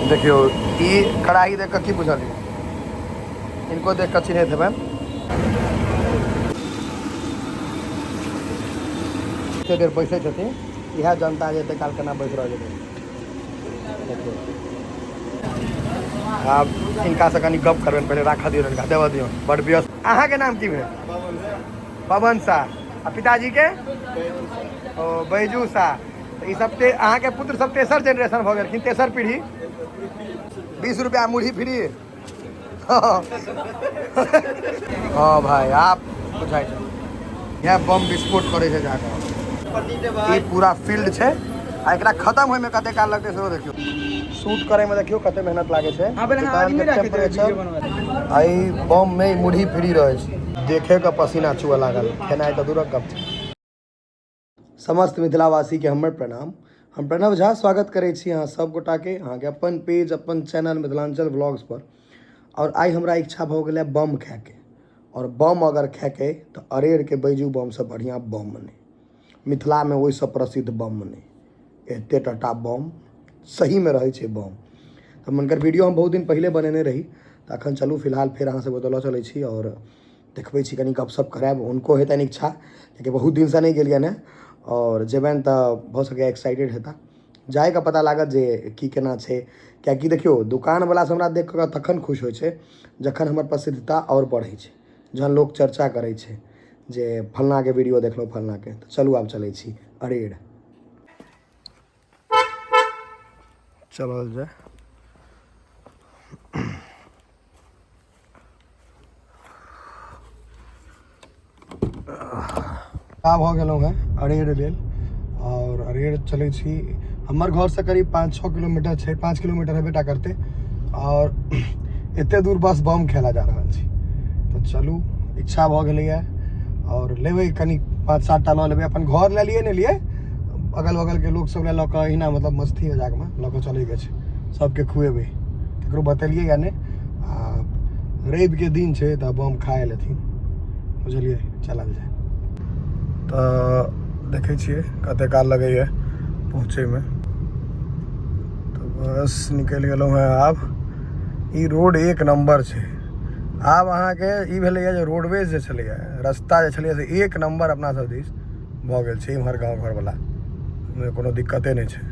देखियो ये कढ़ाई देख की बुझल इनको देख कर चिन्हित है देर बैसे छथिन यह जनता जैसे काल केना बैस रह देखियो आप इनका से कनी गप करबे पहले राखा दियो इनका देवा दियो बड़ व्यस्त। अहाँ के नाम की है? पवन शाह। पिताजी के बैजू शाह। तो सब अहाँ के पुत्र सब तेसर जनरेशन भ गेलखिन, तेसर पीढ़ी। 20 रुपया मुढ़ी फ्री। हाँ भाई आप बुझाई यह बम विस्फोट करे छे जाकर। ये पूरा फील्ड छे आ एकरा खत्म होय में कते काल लगते से देखियो। शूट करे में देखियो कते मेहनत लागे छे। आई बम में मुढ़ी फ्री रहे छे, देखे का पसीना छुआ लागल, खेनाई तो दूरक गप। समस्त मिथिलावासी के हमर प्रणाम। हम प्रणव झा स्वागत करे छी अहाँ सब गोटा के अहाँ के अपन पेज अपन चैनल मिथिलांचल व्लॉग्स पर। और आई हमरा इच्छा भ गेलै बम खाए के, और बम अगर खाए के तो अरेर के बैजू बम से बढ़िया बम नहीं, मिथिला में वही सब प्रसिद्ध बम नहीं। एते टटा बम सही में रहे छे बम। तो मनकर वीडियो हम बहुत दिन पहले बनेने रही, तो अखन चलू फिलहाल फिर अहाँ से बतौल चले छी और देखबे छी कनी गपशप कराब। उनको हेतन इच्छा कि बहुत दिन से नहीं गेलियन है, और जेबन तो भ सके एक्साइटेड हेता जाए का पता लागत जे की केना छे। क्या कि देखियो दुकान वाला से हमरा देख के तखन खुश होय छे जखन हमर प्रसिद्धता और बढ़े छे, जहन लोग चर्चा करे छे जे फलना के वीडियो देखलो फलना के। तो चलू आब चले छी अरेर। चलल जाए। आब हो गेलौं है अरेर लेल, और अरेर चले छी। हमर घर से करीब 5-6 किलोमीटर छे, 5 किलोमीटर हेबेटा करते, और एते दूर बस बम खेला जा रहा छी। तो चलू इच्छा भ गेलै है, और लेबै कनी 5-7 टा ल लेबै। अपन घर ले लिए ने लिए, अगल बगल के लोग सब ले लऽ कऽ अहिना मतलब मस्ती मजाक में लऽ कऽ चले के छै, सबके खुएबै। ककरो बतेलियै या ने रवि के दिन छै तऽ बम खाए लेथिन, बुझलियै। चलल जाए। तो देखे छिए कते काल लगे है पहुँचे में। तो बस निकल गेलौं है आब। ई रोड एक नंबर छै। आब अहाँ के ई भेलै जे रोडवेज जे छलै रास्ता जे छलै से एक नंबर अपना सब दिस भ गेल छै। इम्हर गाँव घर वाला में कोनो दिक्कते नहीं छै।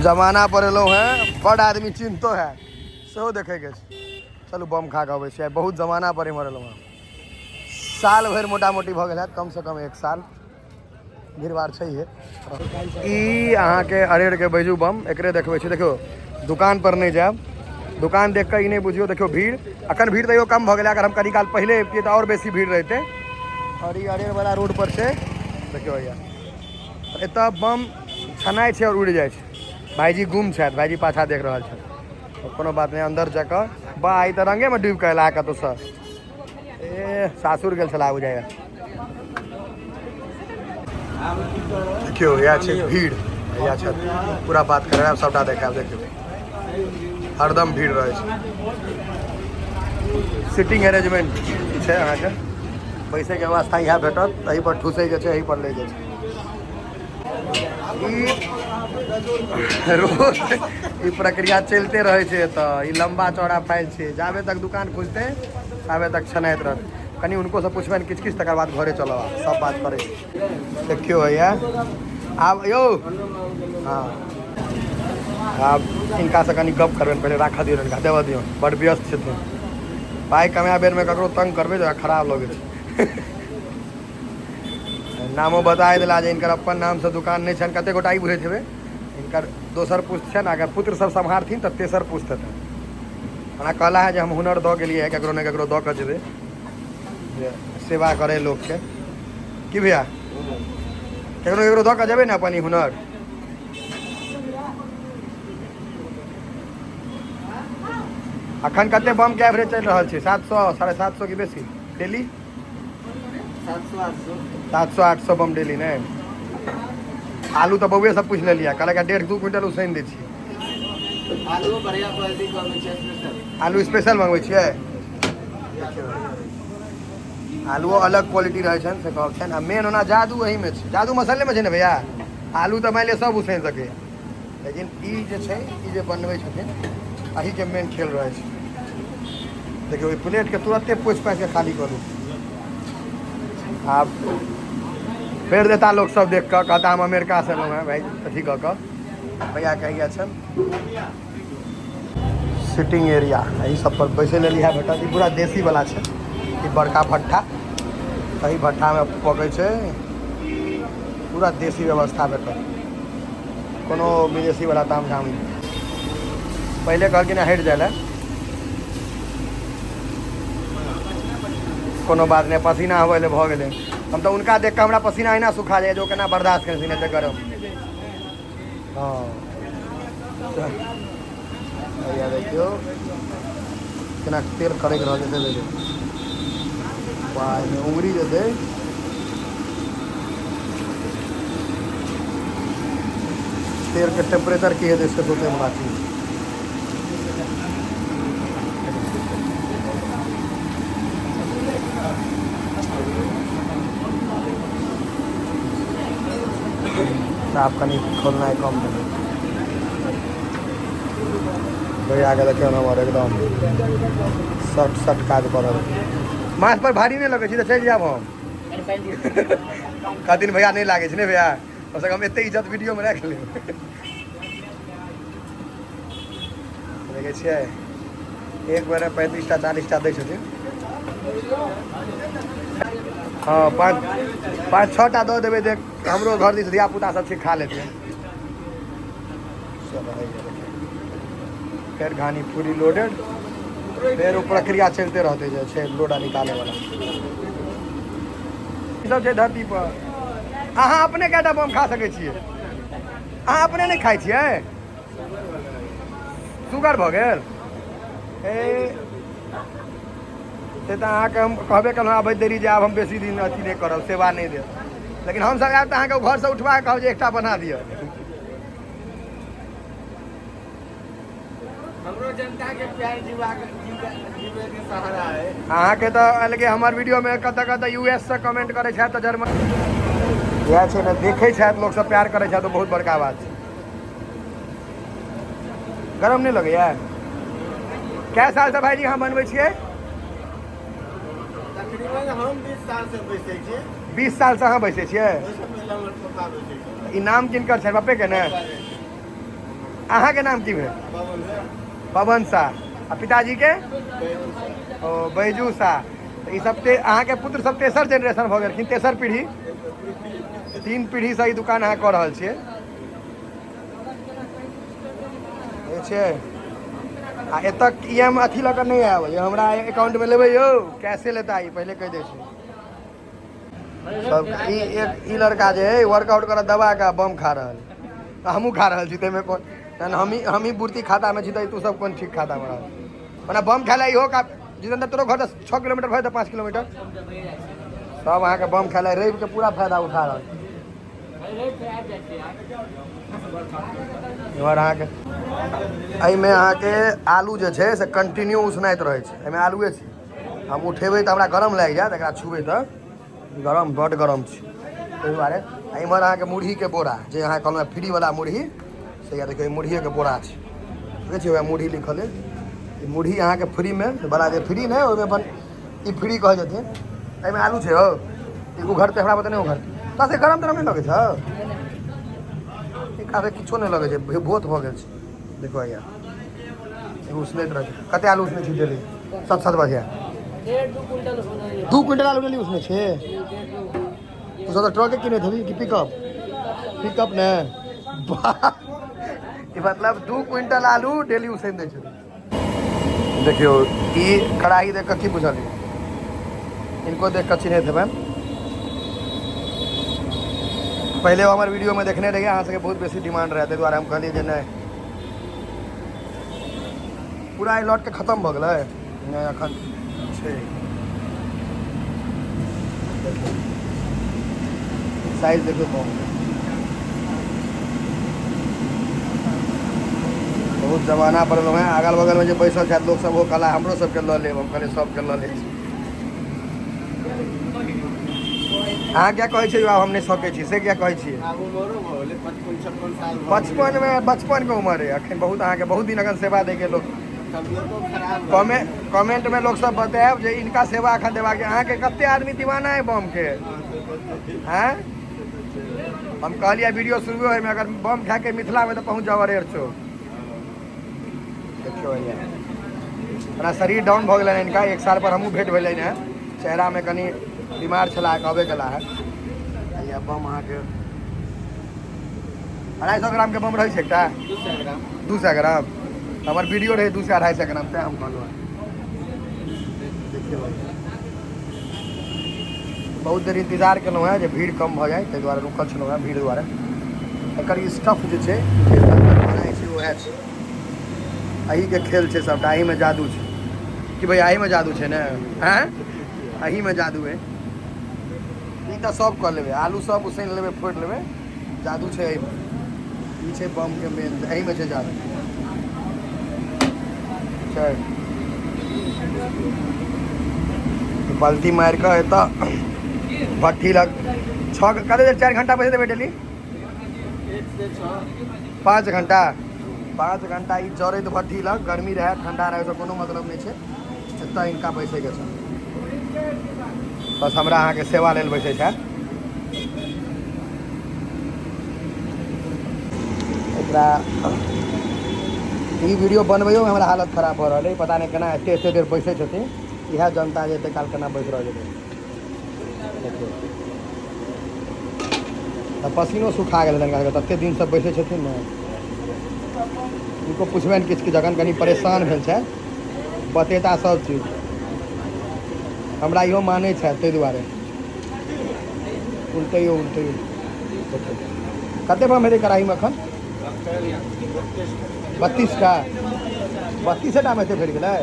जमाना पर एलौं है, बड़ आदमी चिन्हतो है सेहो देखे के छै। चलू बम खा के अबै छै। बहुत जमाना पर इम्हर एलौं है, साल भर मोटा मोटी भ गेल है, कम से कम 1 साल भीड़ भाड़ छै। ई अहाँ के अरेर के बैजू बम एकरे देखबै छै। देखियो दुकान पर नहीं जाएब, दुकान देख के ई नहीं बुझियो। देखियो भीड़ अखन भीड़ तो कम भ गेलै, अगर हम कनी काल पहले एबतियै तो और बेसी भीड़ रहते। और ई अरेर वाला रोड पर छै देखियो भैया, एतऽ बम छनाइ छै और उड़ जाए छै। भाईजी गुम छथि, भाईजी पाछा देख रहल छथि। कोनो बात नहीं, अंदर जाकर बा आई तो रंगे में डूब के एला कतौ सँ। ए सासुर गेल छला बुझाइया। देखियो या छै भीड़, या छै पूरा बात कराब सबटा देखाब। देखियो हरदम भीड़ रहे छै। सिटिंग अरेंजमेंट छै अहाँ के, बैसे के व्यवस्था यहाँ भेटत, एही पर ठूसे के छै, एही पर ले के छै। रोज ई प्रक्रिया चलते रहे छै। तो ई लंबा चौड़ा फाइल छै, जाबे तक दुकान खुलते ताबे तक छनाइत रहत। कनी उनको से पूछबनि किछ किछ, तकर बाद घरे चलब सब बात करे। देखियो भैया आब यौ, हाँ आब इनका से कनी गप करबनि पहले राखा दियो इनका देवा दियो बड़ व्यस्त छथिन। पाई कमाए बेर में ककरो तंग करबे तो खराब लगे छै। नामो बता दिला जे इनकर अपन नाम से दुकान नहीं छन। कते गोटा ई बुझैत हेबै इनकर दोसर पुस्त छन, अगर पुत्र सब सम्हारथिन तऽ तेसर पुस्त हेतै। हमरा कहला है जे हम हुनर दऽ गेलियै है, ककरो ने ककरो दऽ कऽ जेबै सेवा करे लोग के। की भैया ककरो ककरो दऽ कऽ जेबै ने अपन ई हुनर। अखन कते बम के एवरेज चल रहल छै? 700 750 की बेसी डेली? 700-800 बम डेली ने। आलू तो बउए सब पूछ लिया, कहलक 1.5-2 क्विंटल उसैन दै छी। आलू बढ़िया क्वालिटी के होय छै, स्पेशल आलू स्पेशल मंगबै छियै। आलू अलग क्वालिटी रहे छन से कहब छन। आ मेन होना जादू वही में छै, जादू मसाले में छै ने भैया। आलू तो मान लिया सब उसैन सके, लेकिन ई जे छै ई जे बनबै छथिन अही के मेन खेल रहे छै। देखियो प्लेट के तुरंते पोछि पाछि के खाली करू। आब फेर देता लोग सब देख कऽ कहता हम अमेरिका से एलहुँ हैं भाई अथी कऽ कऽ। भैया कहि गया छन सिटिंग एरिया यही सब पर बैसे लेली है भेटत। ई पूरा देसी वाला छै। ई बड़का भट्ठा एही भट्ठा में पकै छै। पूरा देसी व्यवस्था भेटत। कोनो विदेशी वाला ताम झाम नहीं। पहले कहलखिन हटि जाए लए कोनो बात नहीं पसीना होवे ले भऽ गेलै। हम तो उनका देख के हमरा पसीना अहिना सुखा जाए जो केना बर्दाश्त कर सीने से गरम। हाँ भैया देखियो केना तेल करैक रहल छै देखियो। वाह में उंगली जे दे तेल के टेम्परेचर की है इसके सोचे वाला चीज। साफ कनी खोलना है कम देना। भैया आगे देखियो नंबर एकदम सट काज कर माथ पर भारी नहीं लगे तो चल जाब हम। कहथिन भैया नहीं लागे ने भैया ओसक हम एते इज्जत वीडियो में रख लेब। देखे छियै एक बेर 35टा 40टा दै छथिन। हाँ 5-6टा दऽ देबै देख हमरो घर दिस धिया पुता सब छै खा लेते। फिर घानी पूरी लोडेड फिर वो प्रक्रिया चलते रहते छै लोडा निकाले वाला सब छै धरती पर। अहाँ अपने कएटा बम खा सकै छियै? अहाँ अपने नहीं खाइ छियै? शुगर भऽ गेल से तऽ अहाँके हम कहबे केलहुँ आबै देरी जे आब हम बेसी दिन अथी नहीं करब सेवा नहीं देब। लेकिन हमसब आयब तऽ अहाँके घर से उठवा के कहब जे एकटा बना दिअ। हमरो जनता के प्यार जीवे के सहारा है। अहाँके तऽ अलगे हमर वीडियो में कतऽ कतऽ यूएस से कमेंट करै छथि तऽ जर्मनी इएह छै ने देखै छथि लोग सब प्यार करै छथि तऽ बहुत बड़का बात छै। गरम नहीं लगैया? कए साल से भाईजी अहाँ बनबै छियै? तकरीबन हम 20 साल से बैसे छियै। 20 साल से अहाँ बैसे छियै? ओइसे पहिले हमर पप्पा बैसे छै। ई नाम किनकर छै? पप्पे के ने? अहाँ के नाम की भेल? पवन शाह। आ पिताजी के? ओ बैजू शाह। तो ई सब अहाँ के पुत्र सब तेसर जनरेशन भऽ गेलखिन, तेसर पीढ़ी। 3 पीढ़ी से ई दुकान अहाँ कऽ रहल छियै। छै आ एतक EM अथी लऽ कऽ नहीं आयब हमरा अकाउंट में लेबै यौ कैसे लेता ई पहले कह दै छी। सब ई लड़का जे है वर्कआउट कर दबा के बम खा रहल हमहूँ खा रहल छी ताहिमे कोन हम ही बुर्ती खाता में छी तऽ तू सब कोन ठीक खाता में रहल मने बम खाय इहो का जितेंद्र तोरो घर 6 किलोमीटर भऽ तऽ 5 किलोमीटर सब अहाँके बम खाय लए रवि के पूरा फायदा उठा रहल इमहर अहाँके एहिमे अहाँके आलू जे छै से कंटिन्यू उसनाइत रहै छै। एहिमे आलूए छै हम उठेबै तऽ हमरा गरम लागि जायत एकरा छुबै तऽ गरम बड गरम छै ताहि दुआरे। इमहर अहाँके मुरहीके बोरा जे अहाँ कहलहुँ फ्री वाला मुरही से या देखियौ मुरहिएके बोरा छै देखै छियै वएह मुरही लिखल है। ई मुरही अहाँके फ्रीमे बड़ा जे फ्री नहि ओहिमे अपन ई फ्री कहै छथिन। एहिमे आलू छै हो ई उघरतै हमरा बता नहि उघरतै तऽ गरम तरम नहीं लगै छै काफी किछो नहीं लगे बहुत भऽ गेल छै। देखो यार एगो उसनैत रहे कते आलू उसने छी डेली 7-7 बजे 2 क्विंटल आलू डेली उसने छे तो सब ट्रक किने थी कि पिकअप ने मतलब 2 क्विंटल आलू डेली उसन दे छै। देखियो ई कढ़ाई देख की बुझलिए इनको देख कर चिन्हित हेबै पहले हमारे वीडियो में देखने रहिए अहाँ सबके बहुत बेसी डिमांड रहे द्वारा हम कहलिए जे नहीं पूरा ई लॉट के खत्म भऽ गेलै नहीं एखन छै साइज देखियो बहुत जमाना पर लोग हैं अगल बगल में जो बैसल छथि लोग सब वो कहला हमरो सबके लऽ लेब हम कहलिए सबके लऽ लै छी। अहाँ क्या कहै छियै आब हम नहि सकै छी से क्या कहै छियै आब उमरो भले 55-56 साल 55 में 55 के उम्र है अखन बहुत अहाँके बहुत दिन अखन सेवा दै के लोग तबियतो खराब कमेंट में लोग सब बतायब जे इनका सेवा अखन देबाक है अहाँके कते आदमी दीवाना है बम के हैं हम कहलिए वीडियो शुरू है में अगर बम खा के मिथिला में तो पहुंच जाओ अरेर चौक देखियो अपना शरीर डाउन भ गेलै इनका 1 साल पर हमहूँ भेंट भेलै है चेहरा में कनी बीमार छला कहबे कला है या बम अहाँके 250 ग्राम के बम रहै छै एकटा 200 ग्राम 200 ग्राम हमार वीडियो रहे 200-250 ग्राम पे हम कहलहुँ देखिए बहुत देर इंतजार केलहुँ है जे भीड़ कम भ जाए ताहि दुआरे रुकल छलहुँ है भीड़ दुआरे एकर स्टफ जे छै बनाइ छै वएह छै अही के खेल छै सबटा अही में जादू छै कि भाई अही में जादू छै ने हैं अही में जादू है ई तऽ सब कऽ लेबै आलू सब उसैन लेबै फोड़ि लेबै जादू छै एहि में ई छै बम के मेन एही में छै जादू छै बाल्टी मारि कऽ एतऽ भट्ठी लग 6 कते देर 4 घंटा बैसे देबै डेली 1 से 6 5 घंटा 5 घंटा ई जरैत भट्ठी लग गर्मी रहे ठंडा रहे ओहिसँ कोनो मतलब नहीं छै एतऽ इनका बैसैके छै बस हमरा अहाँके सेवा लेल बैसै छै एकरा ई वीडियो बनबैयो में हमरा हालत खराब भऽ रहल है पता नहीं केना एते देर बैसै छथिन इएह जनता जे एते काल केना बैस रहल है देखियौ पसीनो सुखा गेलै तते दिन से बैसै छथिन ने उनको पुछबनि किछु जखन कनी परेशान भेल छै बतेता सब चीज हमरा इहो मानै छै ताहि दुआरे उल्टैयो कते बम हेतै कड़ाहीमे एखन 32टा 32टा में एते भेट गेलै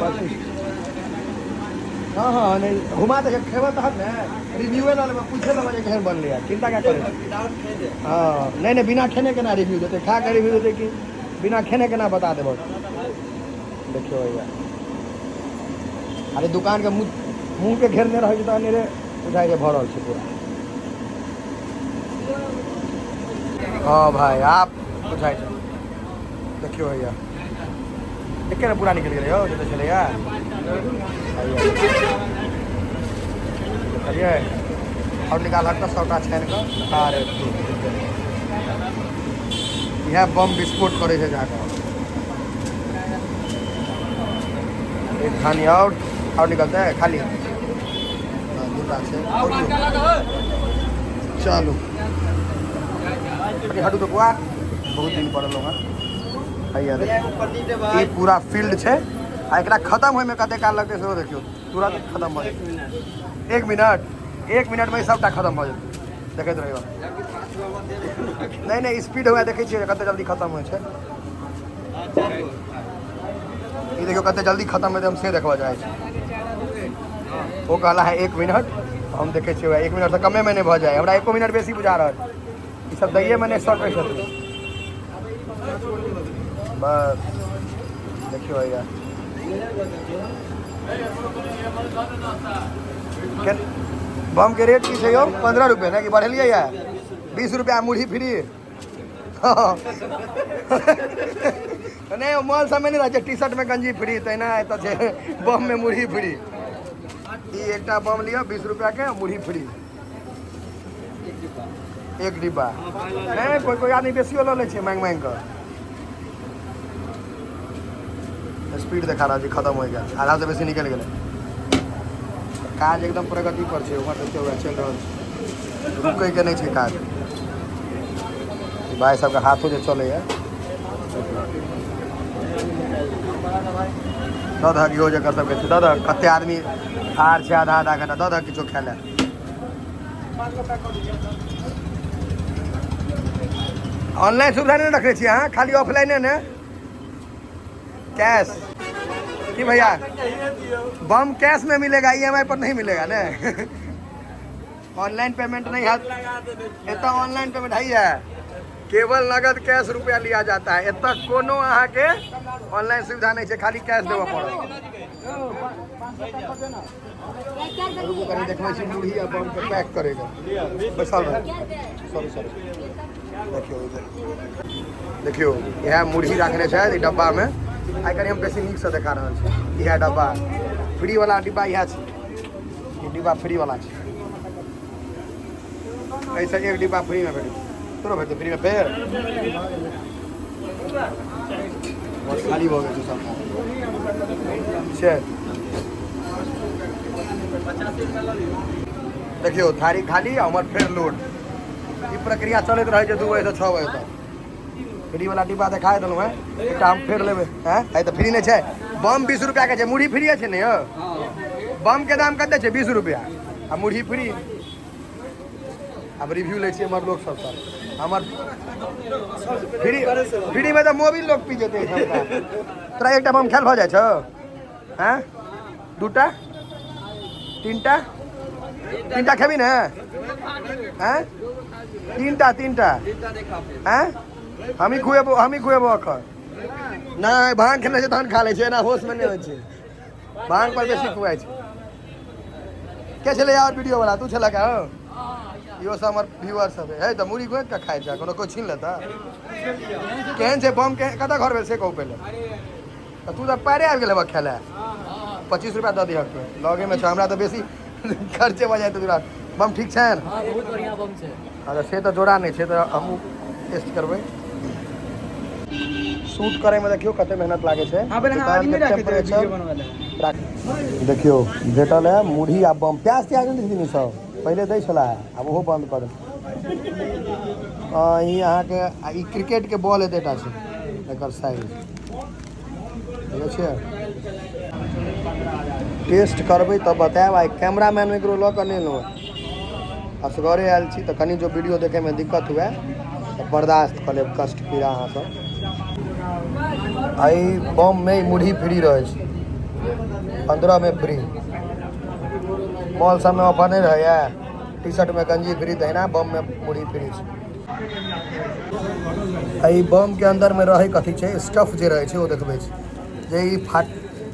32 हाँ हाँ नहीं घुमा दे खेबऽ तहन ने रिव्यूए लऽ लेबै पूछे लेबै जे केहन बनलै है चिंता क्या करे हाँ नहीं बिना खेने केना रिव्यू देते खा के रिव्यू देते कि बिना खेने केना बता देबो देखियो भैया अरे दुकान के मुँह के घेरने रहे तो अनेरे बुझाइ के भरल छै पूरा हाँ भाई आप बुझाइ छै देखियो भैया एके पूरा निकल गेलै यौ जतऽ छलैया देखलियै और निकाल हटऽ सबटा छानि कऽ अरे इएह बम विस्फोट करै छै जाकऽ एक खानी और निकलते है खाली दूटा छै चलू हटू तो बुआ बहुत दिन पड़ल हँ ये पूरा फील्ड छै आ एकरा खत्म होय में कते काल लगतै सेहो देखियौ तुरंत खत्म भऽ जेतै 1 मिनट में सबटा खत्म भऽ जेतै देखैत रहियौ नहीं स्पीड हुआ देखै छियै कते जल्दी खत्म होइ छै ई देखियौ कते जल्दी खत्म हेतै हम से देखबऽ चाहै छी ओ कहला है 1 मिनट हम देखै छियै 1 मिनट से कमे में नहीं भऽ जाए हमरा 1 मिनट बेसी बुझा रहल ई सब दैये में नहीं सकै छथिन बस देखियो भैया बम के रेट की छै यौ 15 रुपये ना कि बढ़ेलियै या 20 रुपया मुरही फ्री नहीं मॉल सब में नहीं रहे टी शर्ट में गंजी फ्री तहिना एतऽ छै बम में मुरही फ्री ई एकटा बम लिअ 20 रुपया के मुरही फ्री 1 डिब्बा नहीं कोई आदमी बेसियो लऽ लै छै मांगि कऽ स्पीड देखा रहा जी खत्म हो गया आधा से बेसी निकल गए काज एकदम प्रगति पर छै उमर देखियौ चल रहल छै रुकै के नहीं छै काज भाई सबके हाथों जे चलै है दऽ दहक इहो जकर सबके छै दऽ दहक कते आदमी ठार छै आधा घंटा दऽ दहक किछो खाय लए ऑनलाइन सुविधा नहीं रखने छियै अहाँ खाली ऑफलाइने ने कैश कि भैया बम कैश में मिलेगा EMI पर नहीं मिलेगा ने ऑनलाइन पेमेंट नहीं है ये तो ऑनलाइन पेमेंट है केवल नगद कैश रुपया लिया जाता है। एतऽ कोनो अहाँ के ऑनलाइन सुविधा नहीं है, खाली कैश देवऽ पड़त। देखबै छी मुरही आ बम के पैक करेगा बैसल रह। सॉरी देखियो यह मुरही रखने छै ई डब्बा में। आई कनी हम बेसी नीक से देखा रहल छी। यह डब्बा फ्री वाला डिब्बा यह छै, ई डिब्बा फ्री वाला छै। ऐसा एक डिब्बा फ्री में भेटै, तोरो भेटै फ्री में। फेर बस खाली भऽ गेल छै सब छै। देखियो थारी खाली हमर फेर लोड। ई प्रक्रिया चलैत रहे छै 2 बजे से 6 बजे तक। फ्री वाला डिब्बा देखा देलहुँ हैं, एकटा हम फेर लेबै हैं। आई तऽ फ्री नहीं छै, बम 20 रुपया के छै, मुरही फ्री छै ने यौ। बम के दाम कते छै? 20 रुपया आ मुरही फ्री। अब रिव्यू ले छियै हमर लोग सब सर। हमर फ्री में तो मोबिल लोग पी जेतै सबटा। तोरा एकटा बम खेल भऽ जाइ छौ हैं? 2टा 3टा खेबी ने हैं? 3टा हैं? हम ही खुएबो अखन। नहीं भांग खेने छै तहन खा लै छै, एना होश में नहीं होइ छै। भांग पर बेसी खुआइ छै। के छलै यार वीडियो वाला? तू छलऽ का? इहो सब हमर व्यूअर सब है तऽ मुरही गोइत के खाइ छै, कोनो कोई छीन लेता? केहन छै बम के? कतऽ घर भेल से कहू पहिले। तऽ तू तऽ पैरे आबि गेल हेबऽ खेला। 25 रुपया दऽ दिहक लगे में छ। हमरा तऽ बेसी खर्चे भऽ जाइत तोरा। बम ठीक छै? हाँ बहुत बढ़िया बम छै। अच्छा से तऽ जोड़ा नहीं छै, तऽ हमहूँ टेस्ट करबै। शूट करे में देखियो कते मेहनत लागे छै। देखियो भेटल है मुरही आ बम। प्याज नहीं दिन सब पहले दै छला, आब ओहो बंद कर। ई अहाँ के ई क्रिकेट के बॉल एतेटा छै, एकर साइज देखै छियै। टेस्ट करबै तब बताएब। आई कैमरा मैन एकरो लऽ कऽ नहीं लो, असगरे आयल छी तऽ कनी जो वीडियो देखे में दिक्कत हुए तऽ बर्दाश्त कर लेब, कष्ट पीड़ा अहाँ सब। आई बम में मुरही फ्री रहे छै, 15 में फ्री। मॉल सब में ऑफर नहीं रहे, टी-शर्ट में गंजी फ्री देना, बम में मुरही फ्री छै। आई बम के अंदर में रहे कथी छै? स्टफ जे रहे छै ओ देखबै छै, जे ई फाट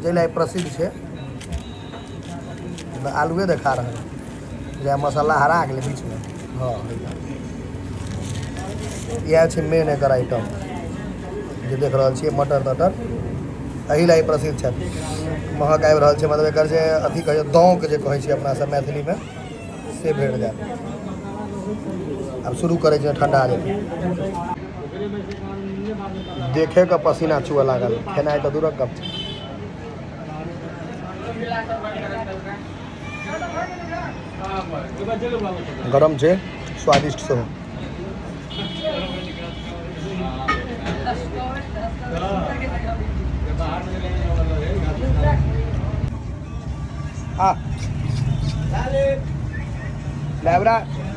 जे ला प्रसिद्ध छै। आलूए देखा रहे जे मसाला हरा गेलै बीच में। हाँ यह छै मेन एकर आइटम जे देख रहल छियै, मटर तटर एहि ला प्रसिद्ध छै। महक आबि रहल छै, मतलब एकर जे अथी कहै छै दौक जे कहै छै अपना सब मैथिली में, से भेट जाएत। अब शुरू करे छै, ठंडा जेतै। देखे के पसीना छुए लागल, खेनाइ तऽ दूरक गप छै। गरम छै, स्वादिष्ट सेहो।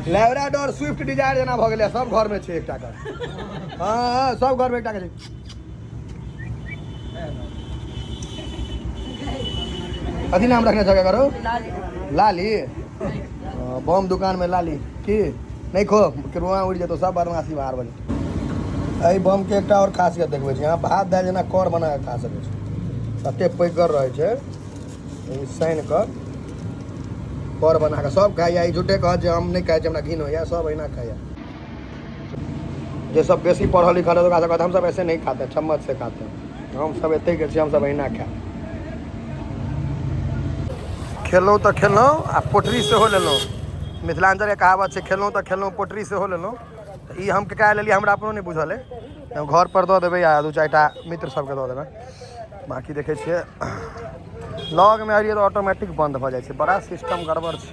लैब्राडोर स्विफ्ट डिजायर जना भऽ गेलै, सब घर में छै एकटा के। हाँ सब घर में एकटा के छै। कथी नाम रखने छौ करो? लाली। बम दुकान में लाली की नहीं खो के रुआ उड़ जेतो, सब बदमाशी बाहर बने। एहि बम के एकटा और खासियत देखबै छी, यहाँ भात दालि जेना कर बना के खा सकै छी। तते पैगर रहे छै, साइन कऽ कर बना के सब खाइया। ई झूठे कह जे हम नहीं खाइ छी, हमरा घिन होइया, सब अहिना खाइया। जे सब बेसी पढ़ल लिखल है ओकरा सब कहत हम सब ऐसे नहीं खाते, चम्मच से खाते हैं। हम सब एते के छी, हम सब अहिना खाए। खेलौं तऽ खेलौं आ पोटरी सेहो लेलौं। मिथिलांचल के कहावत छै खेलौं तऽ खेलौं पोटरी सेहो लेलौं। ई हम केकरा लेलियै हमरा अपनो नहीं बुझल है। घर पर दऽ देबै या 2-4टा मित्र सबके दऽ देबै। बाकी देखै छियै लॉग में अरियै तऽ ऑटोमेटिक बंद भऽ जाइ छै, बड़ा सिस्टम गड़बड़ छै।